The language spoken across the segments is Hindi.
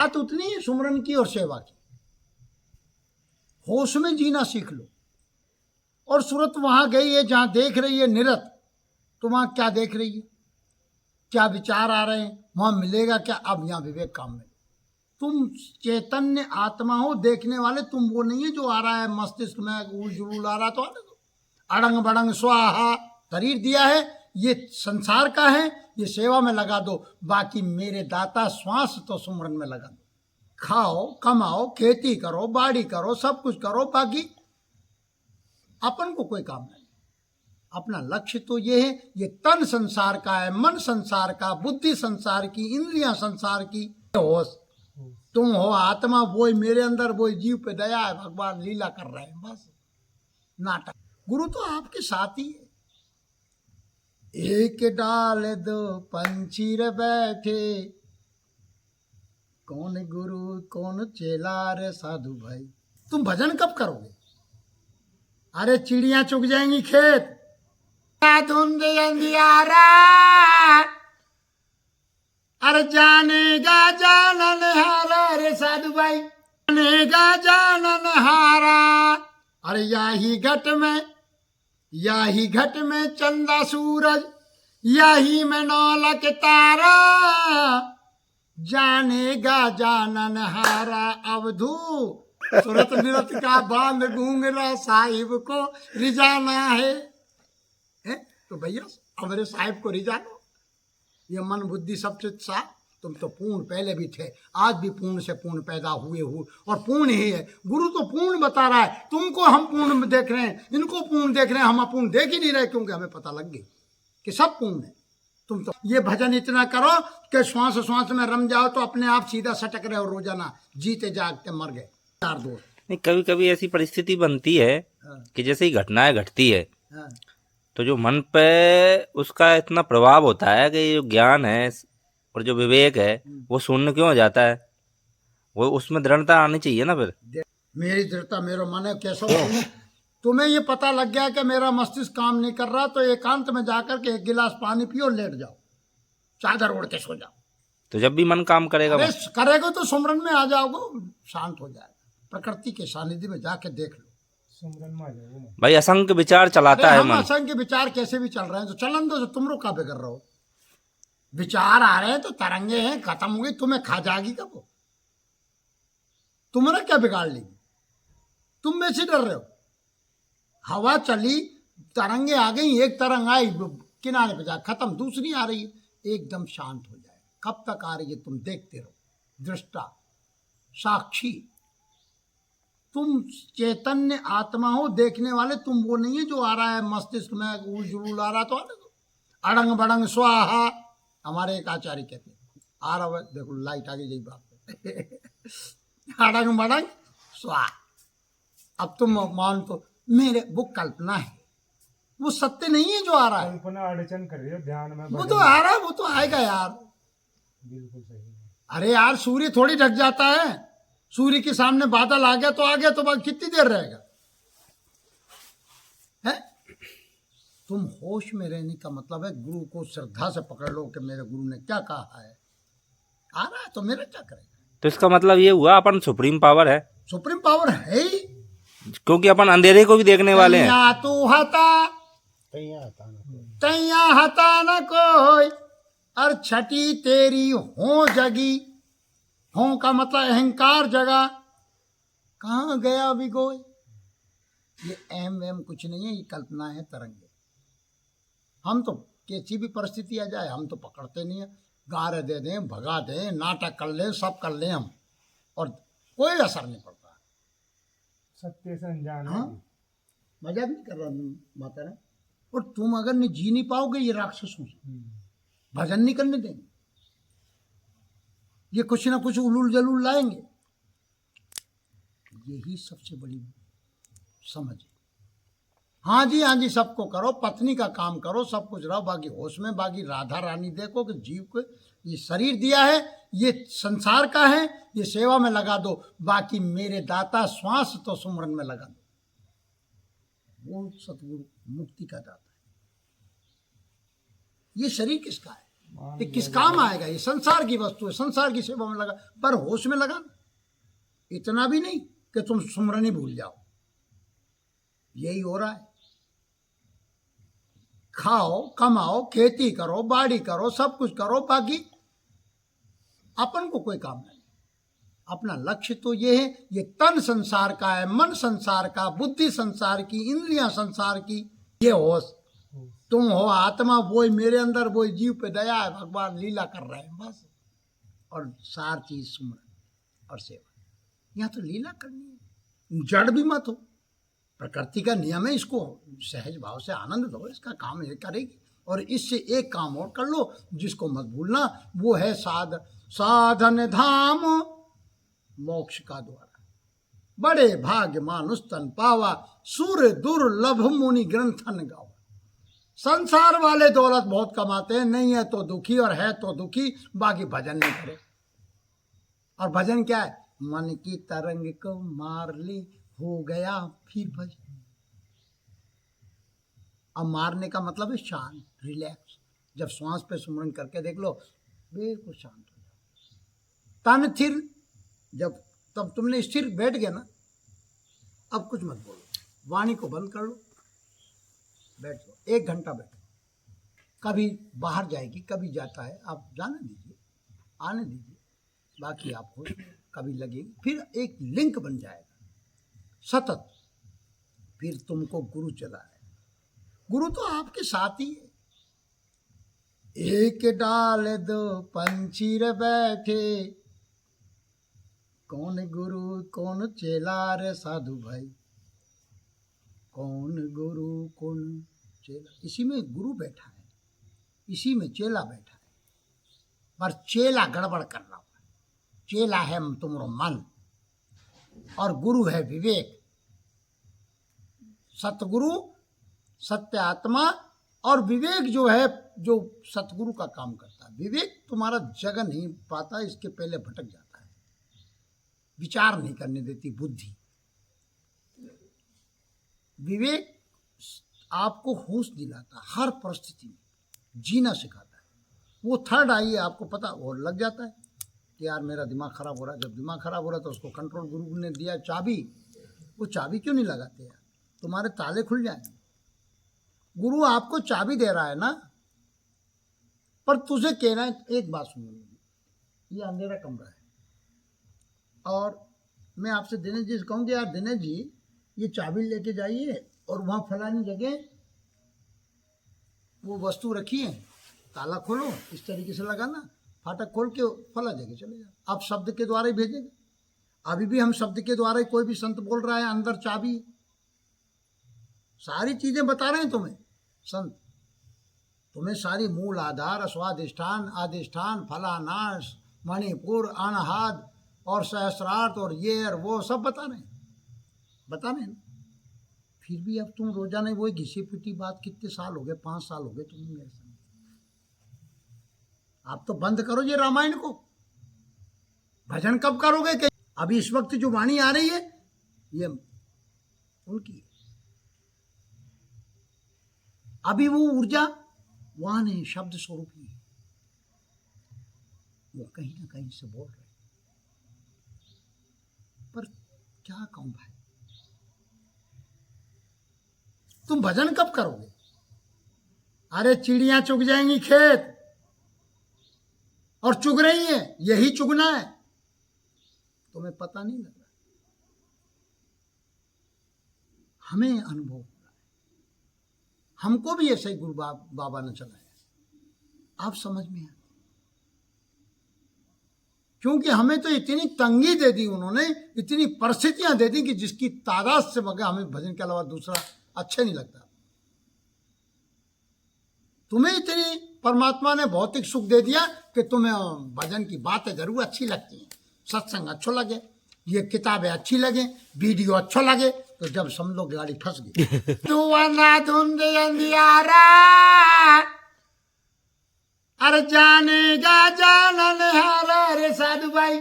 बात उतनी है सुमरन की और सेवा की। होश में जीना सीख लो। और सूरत वहां गई है जहां देख रही है निरत, तो वहां क्या देख रही है, क्या विचार आ रहे हैं, वहां मिलेगा क्या। अब यहां विवेक काम में, तुम चैतन्य आत्मा हो देखने वाले, तुम वो नहीं है जो आ रहा है मस्तिष्क में उल जुलूल आ रहा तो आने दो। अड़ंग बड़ंग स्वाहा, शरीर दिया है ये संसार का है, ये सेवा में लगा दो, बाकी मेरे दाता श्वास तो सुमरन में लगा दो। खाओ कमाओ खेती करो बाड़ी करो सब कुछ करो, बाकी अपन को कोई काम नहीं। अपना लक्ष्य तो ये है, ये तन संसार का है, मन संसार का, बुद्धि संसार की, इंद्रियां संसार की। होश तुम हो आत्मा, वो मेरे अंदर वो जीव पे दया है, भगवान लीला कर रहे हैं बस नाटक। गुरु तो आपके साथ ही है। एक डाल दो पंछी रे बैठे, कौन गुरु कौन चेला रे साधु भाई। तुम भजन कब करोगे? अरे चिड़ियां चुग जाएंगी खेत, धुंध अंधियारा, अरे जानेगा जानन हारा रे साधु भाई, जानेगा जानन हारा। अरे याही घट में चंदा सूरज, याही में नौलक तारा, जानेगा जानन हारा अवधू। सूरत निरत का बांध गूंगरा साहिब को रिजाना है। तो भैया हमारे साहिब को रिजानो। ये मन बुद्धि सब चित्त सा, तुम तो पूर्ण पहले भी थे, आज भी पूर्ण से पूर्ण पैदा हुए और पूर्ण ही है। गुरु तो पूर्ण बता रहा है, तुमको हम पूर्ण देख रहे हैं, इनको पूर्ण देख रहे हैं, हम अपूर्ण देख ही नहीं रहे, क्योंकि हमें पता लग गई कि सब पूर्ण है। तुम तो ये भजन इतना करो कि श्वास श्वास में रम जाओ तो अपने आप सीधा सटक रहे हो, रोजाना जीते जागते मर गए। चार दोस्त नहीं, कभी कभी ऐसी परिस्थिति बनती है कि जैसे ही घटनाएं घटती है तो जो मन पे उसका इतना प्रभाव होता है कि जो ज्ञान है और जो विवेक है वो शून्य क्यों हो जाता है। वो उसमें दृढ़ता आनी चाहिए ना। फिर मेरी दृढ़ता मेरा मन है कैसा। तुम्हें ये पता लग गया कि मेरा मस्तिष्क काम नहीं कर रहा, तो एकांत में जाकर के एक गिलास पानी पियो, लेट जाओ, चादर ओढ़ के सो जाओ। तो जब भी मन काम करेगा, करेगा तो सुमरन में आ जाओगे, शांत हो जाएगा। प्रकृति के सानिध्य में जाके देख लो, सुमरन में आ जाओगे। भाई असंख्य विचार चलाता है मन। असंख्य विचार कैसे भी चल रहे हैं तो चलन दो, तुम लोग का कर रहे हो। विचार आ रहे हैं तो तरंगे हैं, खत्म हो गई, तुम्हें खा जाएगी कब वो? तुम्हारा क्या बिगाड़ लेगी? तुम में से डर रहे हो। हवा चली, तरंगे आ गई, एक तरंग आई किनारे पे जा खत्म, दूसरी आ रही है, एकदम शांत हो जाए। कब तक आ रही है तुम देखते रहो, दृष्टा साक्षी। तुम चैतन्य आत्मा हो देखने वाले, तुम वो नहीं है जो आ रहा है मस्तिष्क में उल जुलूल आ रहा तो आने दो। अड़ंग बड़ंग स्वाहा, हमारे एक आचार्य कहते आ रहा है, देखो लाइट आ गई, यही बात अड़ंग बड़ंग स्वाहा। अब तुम मान तो मेरे वो कल्पना है, वो सत्य नहीं है जो आ रहा है। कल्पना अड़चन कर रही हो ध्यान में, वो तो आ रहा है, वो तो आएगा यार। बिल्कुल सही। अरे यार सूर्य थोड़ी ढक जाता है, सूर्य के सामने बादल आ गया तो बाद कितनी देर रहेगा है? तुम होश में रहने का मतलब है गुरु को श्रद्धा से पकड़ लो कि मेरे गुरु ने क्या कहा है, आ रहा है तो मेरा क्या करेगा। तो इसका मतलब ये हुआ अपन सुप्रीम पावर है। सुप्रीम पावर है ही, क्योंकि अपन अंधेरे को भी देखने वाले हैं। तो हता तैया हता न कोई, और छठी तेरी हो जगी। हो का मतलब अहंकार जगा, कहाँ गया विगोय। ये एम एम कुछ नहीं है, ये कल्पना है, तरंगे। हम तो कैसी भी परिस्थिति आ जाए हम तो पकड़ते नहीं है, गारे दे दें, भगा दें, नाटक कर लें, सब कर लें हम, और कोई असर नहीं पड़ता। सत्य से अनजान है। हाँ, मजाक नहीं कर रहा माता ने। और तुम अगर नहीं जी नहीं पाओगे ये राक्षसों से, भजन नहीं करने देंगे, ये कुछ ना कुछ उलूल जलूल लाएंगे। यही सबसे बड़ी समझ है। हाँ जी सबको करो, पत्नी का काम करो, सब कुछ रहो, बाकी होश में, बाकी राधा रानी देखो कि जीव को ये शरीर दिया है, ये संसार का है, ये सेवा में लगा दो, बाकी मेरे दाता श्वास तो सुमरन में लगा दो। वो सतगुरु मुक्ति का दाता है। ये शरीर किसका है? ये किस काम आएगा? ये संसार की वस्तु है, संसार की सेवा में लगा, पर होश में लगा। इतना भी नहीं कि तुम सुमरन ही भूल जाओ। यही हो रहा है। खाओ, कमाओ, खेती करो, बाड़ी करो, सब कुछ करो, बाकी अपन को कोई काम नहीं। अपना लक्ष्य तो ये है, ये तन संसार का है, मन संसार का, बुद्धि संसार की, इंद्रियां संसार की। ये होश तुम हो, आत्मा वो मेरे अंदर, वो जीव पे दया है, भगवान लीला कर रहे हैं बस। और सार चीज सुमरन और सेवा। यहाँ तो लीला करनी है, जड़ भी मत हो। प्रकृति का नियम है, इसको सहज भाव से आनंद लो, इसका काम ये करेगी। और इससे एक काम और कर लो जिसको मत भूलना, वो है साधन धाम मोक्ष का द्वार। बड़े भाग्य मानुष तन पावा, सूर्य दुर्लभ मुनि ग्रंथन गावा। संसार वाले दौलत बहुत कमाते हैं, नहीं है तो दुखी और है तो दुखी, बाकी भजन नहीं करे। और भजन क्या है? मन की तरंग को मार ली, हो गया फिर भजन। अब मारने का मतलब है शांत, रिलैक्स। जब श्वास पे सुमरन करके देख लो, बिल्कुल शांत हो जाओ, तन स्थिर। जब तब तुमने स्थिर बैठ गया ना, अब कुछ मत बोलो, वाणी को बंद कर लो, बैठ जाओ। 1 घंटा बैठो। कभी बाहर जाएगी, कभी जाता है, आप जाने दीजिए, आने दीजिए, बाकी आप हो। कभी लगेगी, फिर एक लिंक बन जाएगा सतत। फिर तुमको गुरु चला है। गुरु तो आपके साथ ही है। एक डाल दो पंछी रे बैठे, कौन गुरु कौन चेला रे साधु भाई, कौन गुरु कौन चेला। इसी में गुरु बैठा है, इसी में चेला बैठा है। पर चेला गड़बड़ कर रहा है। चेला है तुम्हारा मन, और गुरु है विवेक। सतगुरु सत्य आत्मा, और विवेक जो है, जो सतगुरु का काम करता है। विवेक तुम्हारा जगह नहीं पाता, इसके पहले भटक जाता है, विचार नहीं करने देती बुद्धि। विवेक आपको होश दिलाता है, हर परिस्थिति में जीना सिखाता है। वो थर्ड आई है, आपको पता, और लग जाता है कि यार मेरा दिमाग खराब हो रहा है। जब दिमाग खराब हो रहा है तो उसको कंट्रोल गुरु ने दिया चाबी। वो चाबी क्यों नहीं लगाते यार? तुम्हारे ताले खुल जाएंगे। गुरु आपको चाबी दे रहा है ना, पर तुझे कहना है। एक बात सुनो, ये अंधेरा कमरा है, और मैं आपसे दिनेश जी से कहूँगी, यार दिनेश जी ये चाबी लेके जाइए और वहाँ फलानी जगह वो वस्तु रखी है, ताला खोलो, इस तरीके से लगाना, फाटक खोल के फला जगह चले जाओ। आप शब्द के द्वारा ही भेजेंगे। अभी भी हम शब्द के द्वारा ही, कोई भी संत बोल रहा है अंदर चाबी, सारी चीजें बता रहे हैं तुम्हें संत। तुम्हें सारी मूल आधार, स्वादिष्ठान, आदिष्ठान, फलानाश, मणिपुर, अनहद और सहस्रार्थ और ये और वो सब बता रहे हैं। फिर भी अब तुम रोजाना वही घिसी पिटी बात, कितने साल हो गए? 5 साल हो गए तुम्हें मेरे साथ। आप तो बंद करो ये रामायण को। भजन कब करोगे? कि अभी इस वक्त जो वाणी आ रही है ये उनकी है। अभी वो ऊर्जा वहां नहीं, शब्द स्वरूप ही है। वो कहीं ना कहीं से बोल रहे, पर क्या कहूं भाई, तुम भजन कब करोगे? अरे चिड़ियां चुग जाएंगी खेत, और चुग रही हैं, यही चुगना है, तुम्हें पता नहीं लग रहा। हमें अनुभव हो रहा है, हमको भी ऐसे ही गुरु बाबा ने चलाया। आप समझ में आते, क्योंकि हमें तो इतनी तंगी दे दी उन्होंने, इतनी परिस्थितियां दे दी कि जिसकी तादाद से बगैर हमें भजन के अलावा दूसरा अच्छा नहीं लगता। तुम्हें इतनी परमात्मा ने भौतिक सुख दे दिया कि तुम्हें भजन की बातें जरूर अच्छी लगती हैं, सत्संग अच्छा लगे, ये किताबें अच्छी लगे, वीडियो अच्छा लगे, तो जब समझो गाड़ी फंस गई। धुआं धुंध अंधियारा, अरे जानेगा जानन हारा रे साधु भाई,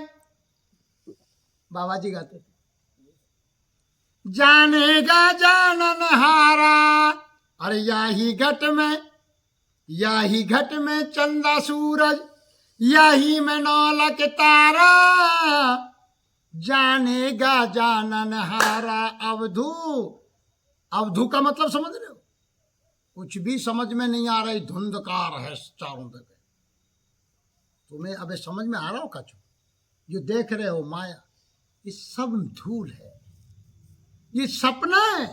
बाबा जी गाते थे। जानेगा जानन हारा, अरे यही घट में यही घट में चंदा सूरज, यही में नौलख तारा, जानेगा जानन हारा अवधू। अवधू का मतलब समझ रहे हो? कुछ भी समझ में नहीं आ रही, धुंधकार है चारों जगह। तुम्हें अबे समझ में आ रहा हो कछु? जो देख रहे हो माया, ये सब धूल है, ये सपना है।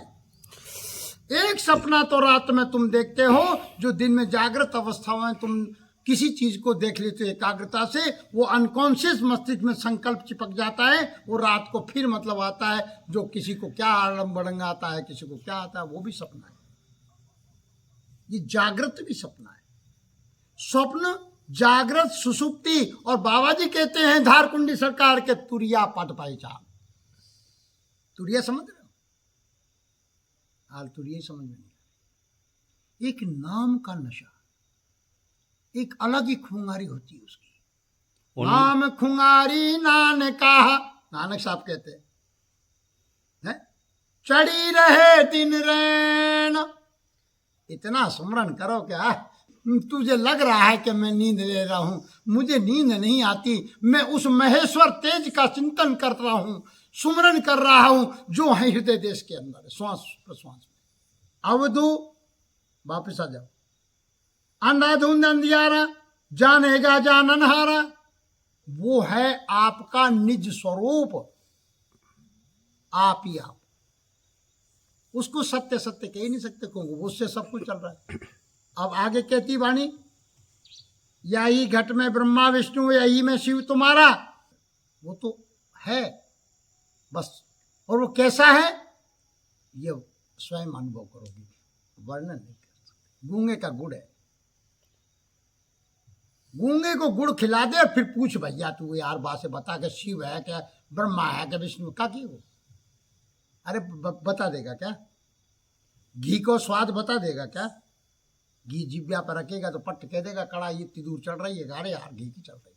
एक सपना तो रात में तुम देखते हो, जो दिन में जागृत अवस्था में तुम किसी चीज को देख लेते हो एकाग्रता से, वो अनकॉन्शियस मस्तिष्क में संकल्प चिपक जाता है, वो रात को फिर मतलब आता है, जो किसी को क्या आड़म बड़ंग आता है, किसी को क्या आता है, वो भी सपना है। ये जागृत भी सपना है। स्वप्न, जागृत, सुसुप्ति, और बाबा जी कहते हैं धारकुंडी सरकार के तुरिया पद पहचान। तुरिया समझ रहे हो? हाल तुरिया समझ में नहीं। एक नाम का नशा, एक अलग ही खुंगारी होती है उसकी। नाम खुंगारी नान कहा, नानक साहब कहते हैं, चढ़ी रहे दिन रैन। इतना सुमरन करो क्या तुझे लग रहा है कि मैं नींद ले रहा हूं, मुझे नींद नहीं आती। मैं उस महेश्वर तेज का चिंतन कर रहा हूं, सुमरन कर रहा हूं, जो है हृदय देश के अंदर, श्वास प्रश्वास में। अवधू, वापिस आ जाओ। अंधाधुंध अंधियारा, जानेगा जानन हारा, वो है आपका निज स्वरूप, आप ही आप। उसको सत्य सत्य कह ही नहीं सकते, क्योंकि उससे सब कुछ चल रहा है। अब आगे कहती वाणी, यही घट में ब्रह्मा विष्णु, यही में शिव तुम्हारा। वो तो है बस, और वो कैसा है ये स्वयं अनुभव करोगे, वर्णन नहीं कर सकते। गूंगे का गुड़ है, गूंगे को गुड़ खिला दे और फिर पूछ भैया तू यार बात से बता के शिव है क्या, ब्रह्मा है क्या, विष्णु का की वो? अरे बता देगा क्या? घी को स्वाद बता देगा क्या? घी जिब्या पर रखेगा तो पट कह देगा कड़ाई इतनी दूर चढ़ रही है, अरे यार घी की चल रही है।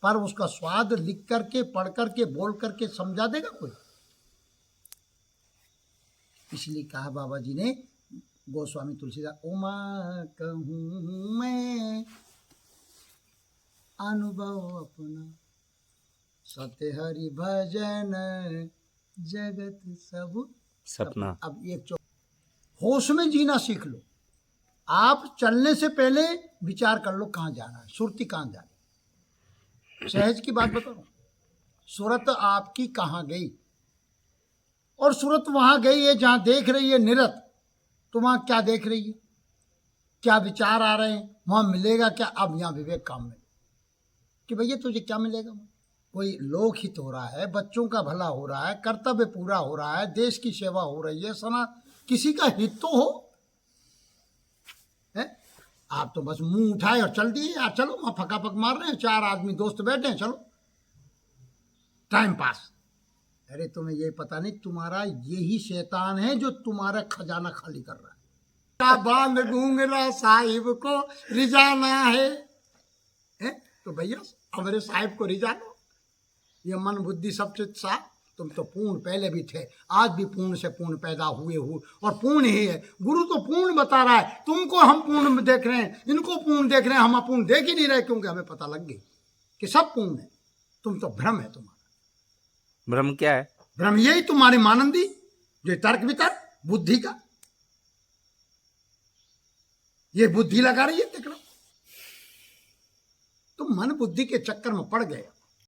पर उसका स्वाद लिख करके, पढ़ करके, बोल करके समझा देगा कोई? इसलिए कहा बाबा जी ने, गोस्वामी तुलसीदास, उमा कहूँ मैं अनुभव अपना, सत्य हरि भजन जगत सब सपना। अब ये होश में जीना सीख लो। आप चलने से पहले विचार कर लो कहाँ जाना है, सुरती कहाँ जानी। सहज की बात बताओ, सूरत आपकी कहाँ गई? और सूरत वहां गई है जहां देख रही है निरत। तो वहां क्या देख रही है, क्या विचार आ रहे हैं, वहां मिलेगा क्या? अब यहाँ विवेक काम में कि भैया तुझे क्या मिलेगा? कोई लोक हित हो रहा है, बच्चों का भला हो रहा है, कर्तव्य पूरा हो रहा है, देश की सेवा हो रही है, सना किसी का हित तो हो है? आप तो बस मुंह उठाए और चल दिए यार, चलो वहां फकाफक मार रहे हैं, 4 आदमी दोस्त बैठे हैं, चलो टाइम पास। अरे तुम्हें ये पता नहीं, तुम्हारा यही शैतान है जो तुम्हारा खजाना खाली कर रहा है। क्या बांध गूंगरा साहिब को रिजाना है? तो भैया हमारे साहिब को रिजानो। ये मन बुद्धि सब चित सा, तुम तो पूर्ण पहले भी थे, आज भी पूर्ण से पूर्ण पैदा हुए हो और पूर्ण ही है। गुरु तो पूर्ण बता रहा है, तुमको हम पूर्ण देख रहे हैं, इनको पूर्ण देख रहे हैं, हम अपूर्ण देख ही नहीं रहे, क्योंकि हमें पता लग गई कि सब पूर्ण है। तुम तो भ्रम है तुम्हारा। भ्रम क्या है? भ्रम यही तुम्हारी मानंदी, जो तर्क वितर्क बुद्धि का, ये बुद्धि लगा रही है। देख लो तुम मन बुद्धि के चक्कर में पड़ गए।